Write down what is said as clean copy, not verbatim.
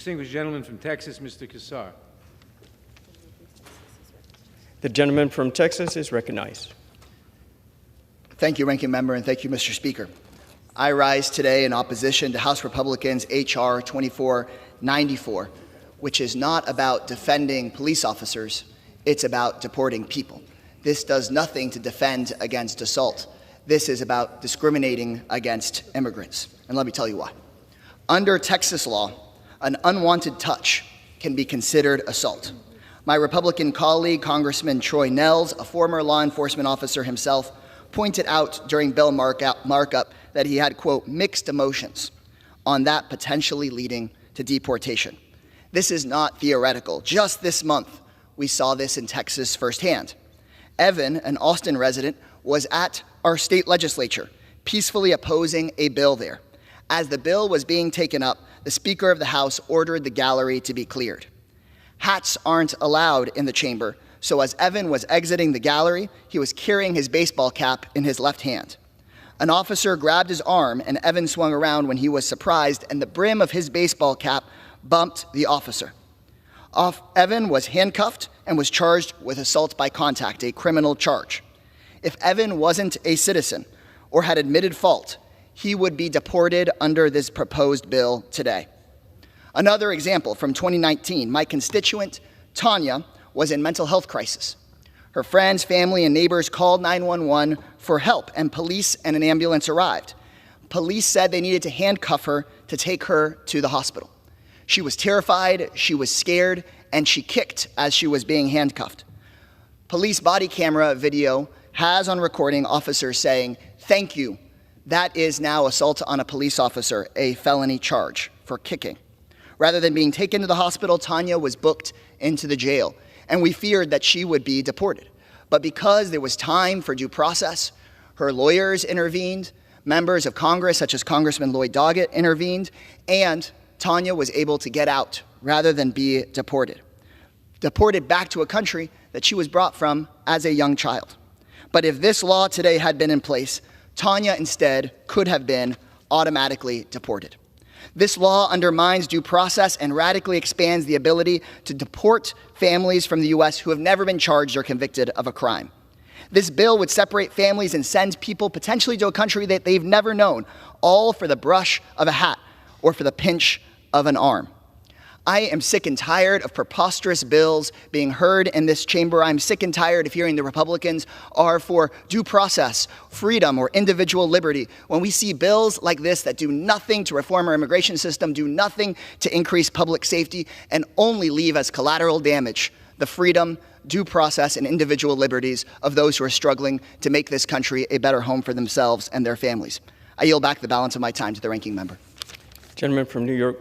Distinguished gentleman from Texas, Mr. Casar. The gentleman from Texas is recognized. Thank you, Ranking Member, and thank you, Mr. Speaker. I rise today in opposition to House Republicans' H.R. 2494, which is not about defending police officers, it's about deporting people. This does nothing to defend against assault. This is about discriminating against immigrants. And let me tell you why. Under Texas law, an unwanted touch can be considered assault. My Republican colleague, Congressman Troy Nehls, a former law enforcement officer himself, pointed out during bill markup that he had, quote, mixed emotions on that potentially leading to deportation. This is not theoretical. Just this month, we saw this in Texas firsthand. Evan, an Austin resident, was at our state legislature, peacefully opposing a bill there. As the bill was being taken up, the Speaker of the House ordered the gallery to be cleared. Hats aren't allowed in the chamber, so as Evan was exiting the gallery, he was carrying his baseball cap in his left hand. An officer grabbed his arm, and Evan swung around when he was surprised, and the brim of his baseball cap bumped the officer. Evan was handcuffed and was charged with assault by contact, a criminal charge. If Evan wasn't a citizen or had admitted fault, he would be deported under this proposed bill today. Another example from 2019, my constituent, Tanya, was in mental health crisis. Her friends, family, and neighbors called 911 for help, and police and an ambulance arrived. Police said they needed to handcuff her to take her to the hospital. She was terrified, she was scared, and she kicked as she was being handcuffed. Police body camera video has on recording officers saying, "Thank you. That is now assault on a police officer, a felony charge for kicking." Rather than being taken to the hospital, Tanya was booked into the jail, and we feared that she would be deported. But because there was time for due process, her lawyers intervened, members of Congress, such as Congressman Lloyd Doggett, intervened, and Tanya was able to get out rather than be deported back to a country that she was brought from as a young child. But if this law today had been in place, Tanya instead could have been automatically deported. This law undermines due process and radically expands the ability to deport families from the U.S. who have never been charged or convicted of a crime. This bill would separate families and send people potentially to a country that they've never known, all for the brush of a hat or for the pinch of an arm. I am sick and tired of preposterous bills being heard in this chamber. I'm sick and tired of hearing the Republicans are for due process, freedom, or individual liberty, when we see bills like this that do nothing to reform our immigration system, do nothing to increase public safety, and only leave as collateral damage the freedom, due process, and individual liberties of those who are struggling to make this country a better home for themselves and their families. I yield back the balance of my time to the ranking member. Gentleman from New York.